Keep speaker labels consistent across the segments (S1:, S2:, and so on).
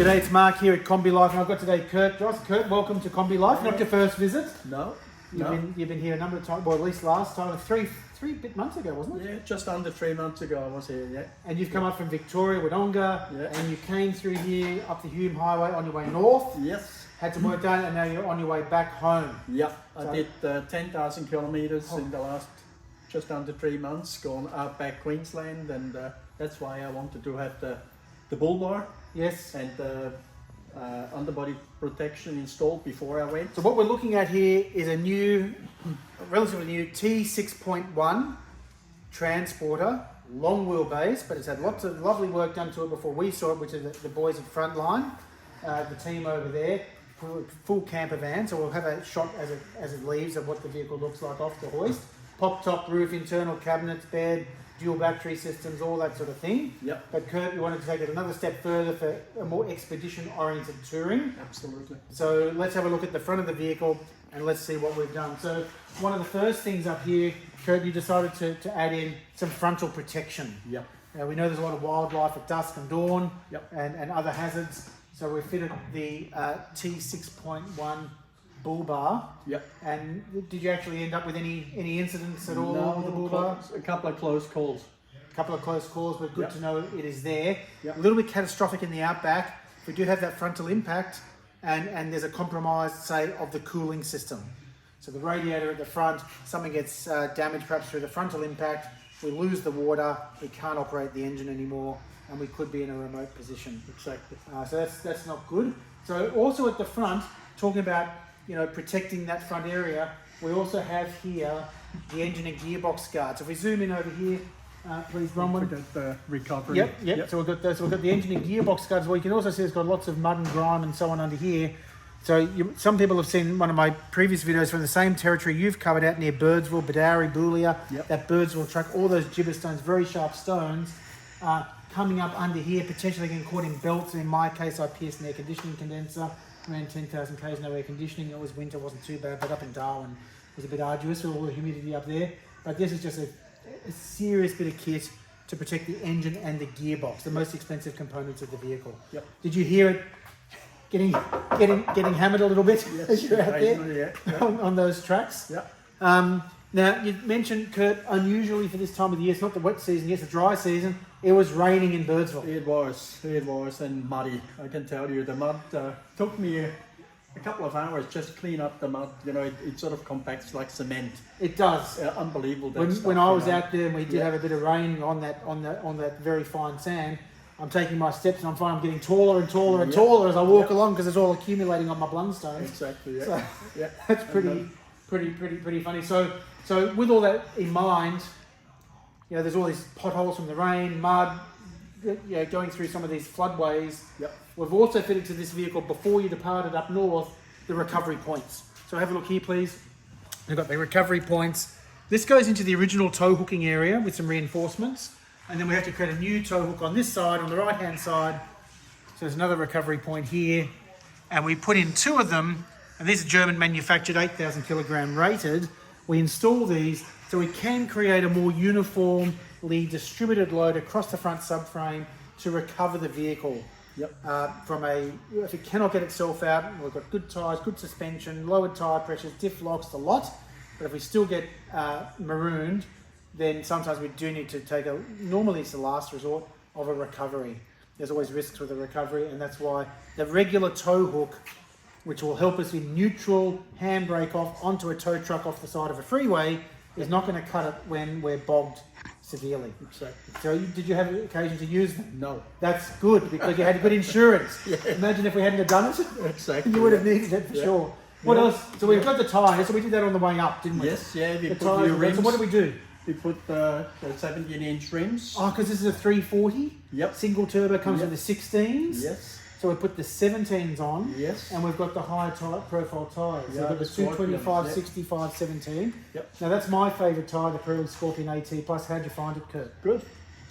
S1: G'day, it's Mark here at Combi Life, and I've got today Kurt. Kurt, welcome to Combi Life. Not your first visit.
S2: No.
S1: You've been here a number of times, well, at least last time, three months ago, wasn't it?
S2: Yeah, just under 3 months ago I was here, yeah.
S1: And you've come up from Victoria, Wodonga, and you came through here up the Hume Highway on your way north.
S2: Yes.
S1: Had some work done, and now you're on your way back home.
S2: Yeah, I did 10,000 kilometers in the last just under 3 months, going outback Queensland, and that's why I wanted to have the bull bar.
S1: Yes.
S2: And underbody protection installed before I went.
S1: So what we're looking at here is a relatively new T6.1 transporter, long wheelbase, but it's had lots of lovely work done to it before we saw it, which is the boys at Frontline, the team over there, full camper van. So we'll have a shot as it leaves of what the vehicle looks like off the hoist. Pop top roof, internal cabinets, bed, dual battery systems, all that sort of thing.
S2: Yep.
S1: But Kurt, you wanted to take it another step further for a more expedition-oriented touring.
S2: Absolutely.
S1: So let's have a look at the front of the vehicle and let's see what we've done. So one of the first things up here, Kurt, you decided to add in some frontal protection.
S2: Yep.
S1: Now we know there's a lot of wildlife at dusk and dawn.
S2: Yep.
S1: and other hazards. So we fitted the T6.1 bull bar.
S2: Yep.
S1: And did you actually end up with any incidents at all
S2: No,
S1: with the bull bar?
S2: a couple of close calls.
S1: A couple of close calls, but good
S2: Yep.
S1: to know it is there.
S2: Yep.
S1: A little bit catastrophic in the outback. We do have that frontal impact, and there's a compromise, say, of the cooling system. So the radiator at the front, something gets damaged perhaps through the frontal impact, we lose the water, we can't operate the engine anymore, and we could be in a remote position.
S2: Exactly.
S1: So that's not good. So also at the front, talking about protecting that front area, we also have here the engine and gearbox guard. So if we zoom in over here, please, Bronwyn.
S2: The recovery.
S1: Yep. So we've got the engine and gearbox guards. Well, you can also see it's got lots of mud and grime and so on under here. So some people have seen one of my previous videos from the same territory you've covered out near Birdsville, Badari, Boolia.
S2: Yep. That
S1: Birdsville truck, all those gibber stones, very sharp stones, coming up under here, potentially getting caught in belts. And in my case, I pierced an air conditioning condenser. Around 10,000 k's, no air conditioning. It was winter, wasn't too bad, but up in Darwin it was a bit arduous with all the humidity up there. But this is just a serious bit of kit to protect the engine and the gearbox, the most expensive components of the vehicle.
S2: Yep.
S1: Did you hear it getting hammered a little bit as you're out there on those tracks?
S2: Yeah.
S1: Now, you mentioned, Kurt, unusually for this time of the year, it's not the wet season, it's the dry season, it was raining in Birdsville.
S2: It was, and muddy. I can tell you, the mud took me a couple of hours just to clean up the mud. It sort of compacts like cement.
S1: It does.
S2: Unbelievable.
S1: When I was out there and we did have a bit of rain on that very fine sand, I'm taking my steps and I'm finding I'm getting taller and taller and taller as I walk along because it's all accumulating on my blundstones.
S2: Exactly. Yeah.
S1: So
S2: yeah.
S1: That's pretty funny. So with all that in mind, there's all these potholes from the rain, mud, going through some of these floodways.
S2: Yep.
S1: We've also fitted to this vehicle, before you departed up north, the recovery points. So have a look here, please. We've got the recovery points. This goes into the original tow hooking area with some reinforcements. And then we have to create a new tow hook on this side, on the right-hand side. So there's another recovery point here. And we put in 2 of them. And these are German manufactured, 8,000 kilogram rated. We install these so we can create a more uniformly distributed load across the front subframe to recover the vehicle.
S2: Yep.
S1: If it cannot get itself out, we've got good tyres, good suspension, lowered tyre pressures, diff locks, the lot. But if we still get marooned, then sometimes we do need to normally it's the last resort of a recovery. There's always risks with a recovery, and that's why the regular tow hook, which will help us in neutral handbrake off onto a tow truck off the side of a freeway, is not going to cut it when we're bogged severely.
S2: Exactly.
S1: So did you have occasion to use them?
S2: No.
S1: That's good, because you had good insurance.
S2: Yeah.
S1: Imagine if we hadn't have done it.
S2: Exactly.
S1: You would have needed it for sure. What else? So we've got the tyres, so we did that on the way up, didn't we?
S2: Yes, yeah, we
S1: The
S2: put
S1: tyres.
S2: new rims.
S1: So what did we do?
S2: We put the 17-inch rims.
S1: Oh, because this is a 340?
S2: Yep.
S1: Single turbo comes with the 16s?
S2: Yes.
S1: So we put the 17s on,
S2: Yes.
S1: and we've got the high profile tyres. So
S2: Yeah,
S1: we've got the
S2: the Scorpion,
S1: 225,
S2: yep.
S1: 65, 17.
S2: Yep.
S1: Now that's my favourite tyre, the Pirelli Scorpion AT Plus. How'd you find it, Kurt?
S2: Good.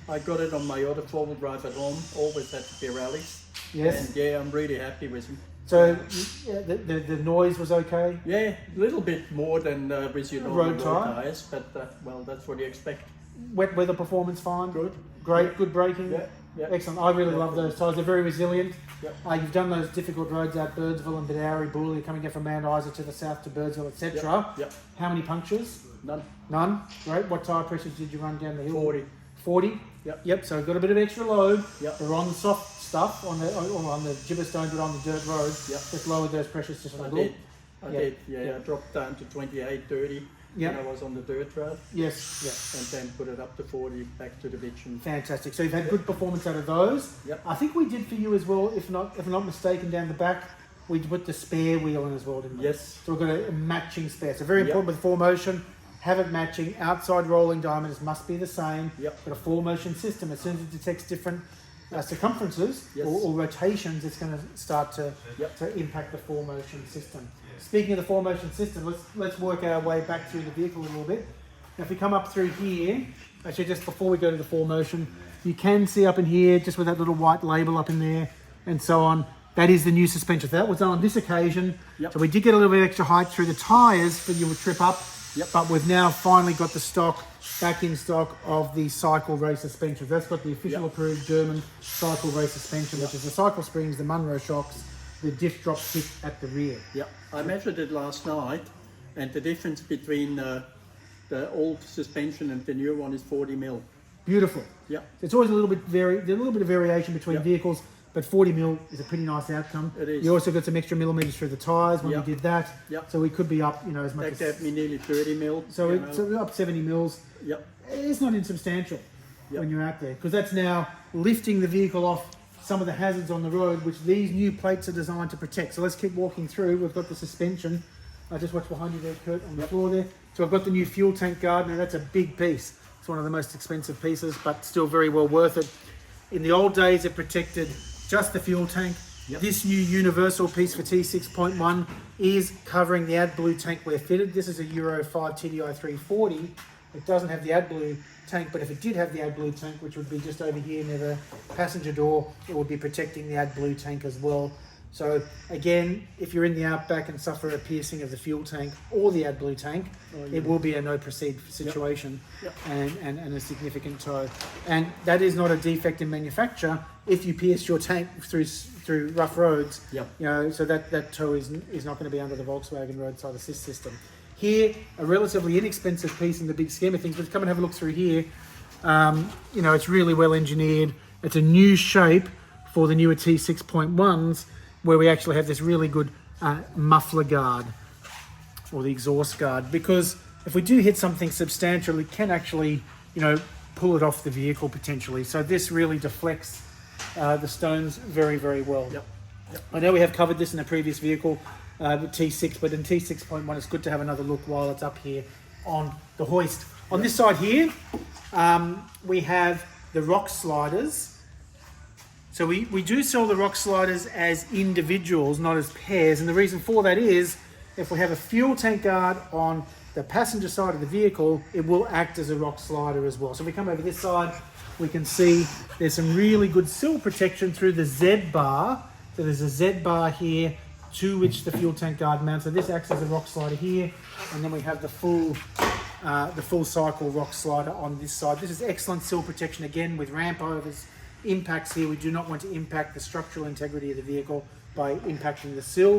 S2: I got it on my other 4-wheel drive at home, always had Pirellis.
S1: Yes.
S2: And yeah, I'm really happy with them.
S1: So the noise was okay?
S2: Yeah, a little bit more than with your
S1: Road
S2: normal
S1: tyre?
S2: tyres, but well, that's what you expect.
S1: Wet weather performance fine?
S2: Good.
S1: Great, good braking?
S2: Yeah. Yep.
S1: Excellent. I really love those tyres. They're very resilient.
S2: Yep.
S1: You've done those difficult roads out Birdsville and Bedowie, Booley, coming down from Mount Isa to the south to Birdsville, etc.
S2: Yep.
S1: How many punctures?
S2: None.
S1: None. Great. What tyre pressures did you run down the hill?
S2: 40.
S1: 40. Yep. So we've got a bit of extra load.
S2: Yep.
S1: We're on the soft stuff on the gibberstone, but on the dirt road.
S2: Yep.
S1: Just lowered those pressures just a little.
S2: I did. Yeah. I dropped down to 28, 30 when I was on the dirt road.
S1: Yes. Yeah.
S2: And then put it up to 40 back to the bitumen.
S1: Fantastic. So you've had good performance out of those.
S2: Yep.
S1: I think we did for you as well, if I'm not mistaken, down the back, we put the spare wheel in as well, didn't we?
S2: Yes.
S1: So we've got a matching spare. So very important with 4Motion, have it matching. Outside rolling diameters must be the same.
S2: Yep.
S1: Got a 4Motion system. As soon as it detects different circumferences or rotations, it's going to start to impact the 4Motion system. Speaking of the 4Motion system, let's work our way back through the vehicle a little bit. Now if we come up through here, actually just before we go to the 4Motion, you can see up in here, just with that little white label up in there and so on, that is the new suspension. So that was done on this occasion.
S2: Yep.
S1: So we did get a little bit extra height through the tyres for you would trip up, but we've now finally got the stock back in stock of the cycle race suspension. That's got the official approved German cycle race suspension, which is the cycle springs, the Munro shocks, the diff drop stick at the rear.
S2: Yeah, I measured it last night, and the difference between the old suspension and the new one is 40 mil.
S1: Beautiful.
S2: Yeah,
S1: It's always a little bit of variation between vehicles, but 40 mil is a pretty nice outcome.
S2: It is.
S1: You also got some extra millimeters through the tyres when we did that.
S2: Yep.
S1: So we could be up, as much
S2: that gave me nearly 30 mil.
S1: So we're up 70 mils.
S2: Yep.
S1: It's not insubstantial when you're out there, because that's now lifting the vehicle off some of the hazards on the road, which these new plates are designed to protect. So let's keep walking through. We've got the suspension. I just watched behind you there, Kurt, on the floor there. So I've got the new fuel tank guard. Now that's a big piece. It's one of the most expensive pieces, but still very well worth it. In the old days, it protected just the fuel tank. This new universal piece for T6.1 is covering the AdBlue tank where fitted. This is a Euro 5 TDI 340. It doesn't have the AdBlue tank, but if it did have the AdBlue tank, which would be just over here near the passenger door, it would be protecting the AdBlue tank as well. So again, if you're in the outback and suffer a piercing of the fuel tank or the AdBlue tank, it will be a no proceed situation and a significant tow. And that is not a defect in manufacture if you pierce your tank through rough roads. So that tow is not going to be under the Volkswagen roadside assist system. Here, a relatively inexpensive piece in the big scheme of things, but come and have a look through here. It's really well engineered. It's a new shape for the newer T6.1s, where we actually have this really good muffler guard, or the exhaust guard, because if we do hit something substantial, it can actually, pull it off the vehicle potentially. So this really deflects the stones very, very well. I know we have covered this in a previous vehicle, with T6, but in T6.1 it's good to have another look while it's up here on the hoist. On this side here, we have the rock sliders. So we do sell the rock sliders as individuals, not as pairs, and the reason for that is if we have a fuel tank guard on the passenger side of the vehicle, it will act as a rock slider as well. So if we come over this side, we can see there's some really good sill protection through the Z bar. So there's a Z bar here to which the fuel tank guard mounts. So this acts as a rock slider here, and then we have the full cycle rock slider on this side. This is excellent sill protection again with ramp overs, impacts here. We do not want to impact the structural integrity of the vehicle by impacting the sill.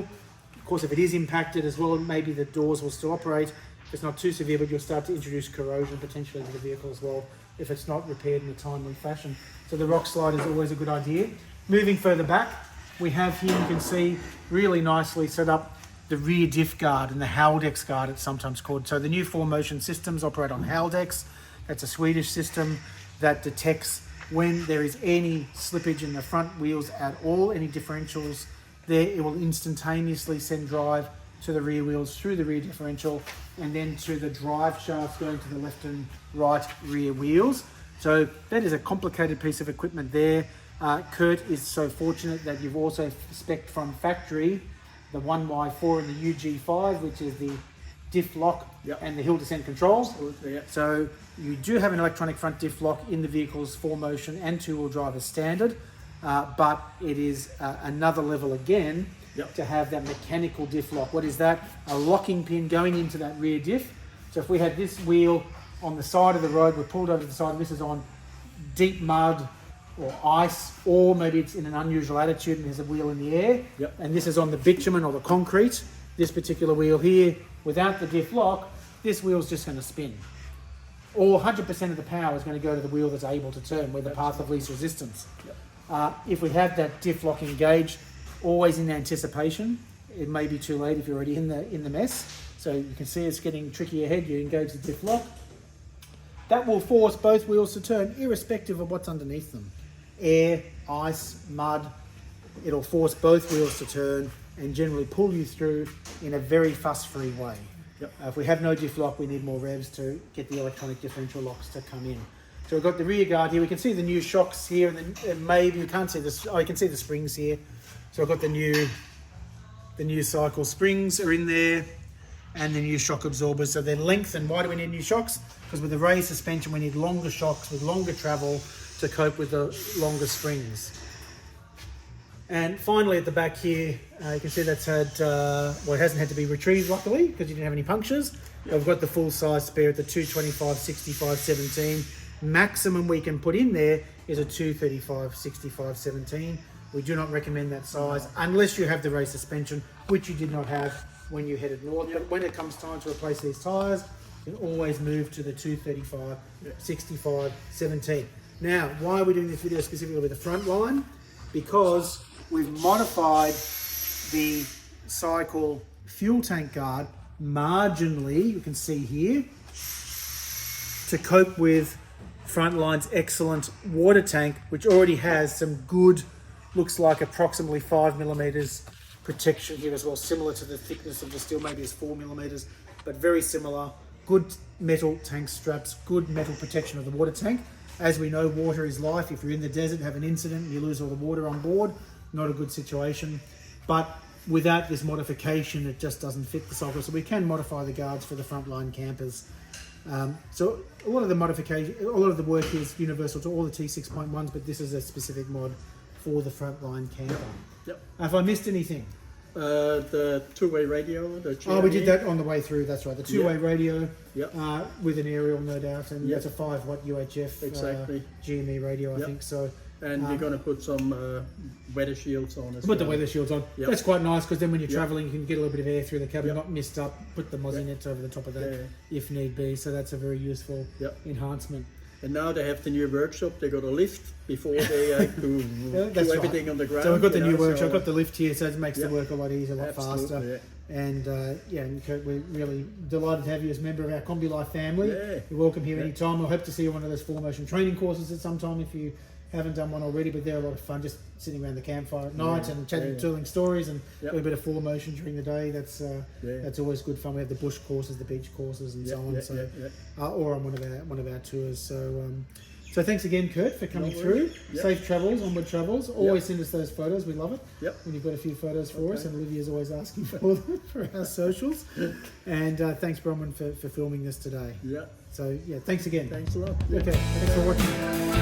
S1: Of course, if it is impacted as well, maybe the doors will still operate. If it's not too severe, but you'll start to introduce corrosion potentially into the vehicle as well if it's not repaired in a timely fashion. So the rock slide is always a good idea. Moving further back, we have here, you can see, really nicely set up the rear diff guard and the Haldex guard, it's sometimes called. So the new 4Motion systems operate on Haldex. That's a Swedish system that detects when there is any slippage in the front wheels at all, any differentials there, it will instantaneously send drive to the rear wheels through the rear differential and then to the drive shafts going to the left and right rear wheels. So that is a complicated piece of equipment there. Kurt is so fortunate that you've also spec'd from factory the 1Y4 and the UG5, which is the diff lock and the hill descent controls. So you do have an electronic front diff lock in the vehicle's 4Motion and 2-wheel drive as standard, but it is another level again to have that mechanical diff lock. What is that? A locking pin going into that rear diff. So if we had this wheel on the side of the road, we're pulled over to the side and this is on deep mud or ice, or maybe it's in an unusual attitude and there's a wheel in the air.
S2: Yep.
S1: And this is on the bitumen or the concrete. This particular wheel here, without the diff lock, this wheel's just going to spin. Or 100% of the power is going to go to the wheel that's able to turn, where the path of least resistance.
S2: Yep.
S1: If we have that diff lock engaged, always in anticipation, it may be too late if you're already in the mess. So you can see it's getting tricky ahead. You engage the diff lock. That will force both wheels to turn, irrespective of what's underneath them. Air, ice, mud. It'll force both wheels to turn and generally pull you through in a very fuss-free way.
S2: Yep.
S1: If we have no diff lock, we need more revs to get the electronic differential locks to come in. So we've got the rear guard here. We can see the new shocks here, and maybe you can't see this. Oh, you can see the springs here. So I've got the new cycle springs are in there, and the new shock absorbers. So they're lengthened. Why do we need new shocks? Because with the raised suspension, we need longer shocks with longer travel to cope with the longer springs. And finally at the back here, you can see that's had, well, it hasn't had to be retrieved luckily because you didn't have any punctures. Yep. We've got the full size spare at the 225, 65, 17. Maximum we can put in there is a 235, 65, 17. We do not recommend that size unless you have the race suspension, which you did not have when you headed north. Yep. But when it comes time to replace these tyres, you can always move to the 235, 65, 17. Now, why are we doing this video specifically with the Frontline? Because we've modified the cycle fuel tank guard marginally, you can see here, to cope with Frontline's excellent water tank, which already has some good, looks like approximately 5 millimeters protection here as well, similar to the thickness of the steel, maybe it's 4 millimeters, but very similar. Good metal tank straps, good metal protection of the water tank. As we know, water is life. If you're in the desert, have an incident, and you lose all the water on board, not a good situation. But without this modification, it just doesn't fit the cycle. So we can modify the guards for the Frontline campers. So a lot of the modification, a lot of the work is universal to all the T6.1s, but this is a specific mod for the Frontline camper.
S2: Yep.
S1: Have I missed anything?
S2: The two-way radio.
S1: Oh, we did that on the way through. That's right. The two-way radio.
S2: Yep.
S1: With an aerial, no doubt, and it's a 5-watt UHF
S2: exactly.
S1: GME radio, I think so.
S2: And you're going to put some weather shields on as well.
S1: Put the weather shields on.
S2: Yep.
S1: That's quite nice because then when you're travelling, you can get a little bit of air through the cabin, not mist up. Put the mozzie nets over the top of that if need be. So that's a very useful enhancement.
S2: And now they have the new workshop. They got a lift before they do everything on the ground.
S1: So we've got the new workshop. I've got the lift here, so it makes the work a lot easier, a lot faster.
S2: Yeah.
S1: And and Kurt, we're really delighted to have you as a member of our Combi Life family.
S2: Yeah.
S1: You're welcome here anytime. I hope to see you on one of those 4Motion training courses at some time if you haven't done one already, but they're a lot of fun, just sitting around the campfire at night and chatting, telling stories, and doing a bit of 4Motion during the day. That's always good fun. We have the bush courses, the beach courses, and so on. Or on one of our tours. So thanks again, Kurt, for coming through. Safe travels, onward travels. Always send us those photos. We love it when you've got a few photos for us, and Olivia's always asking for them for our socials. And thanks, Bronwyn, for filming this today.
S2: Yeah.
S1: So thanks again.
S2: Thanks a lot.
S1: Okay, thanks for watching.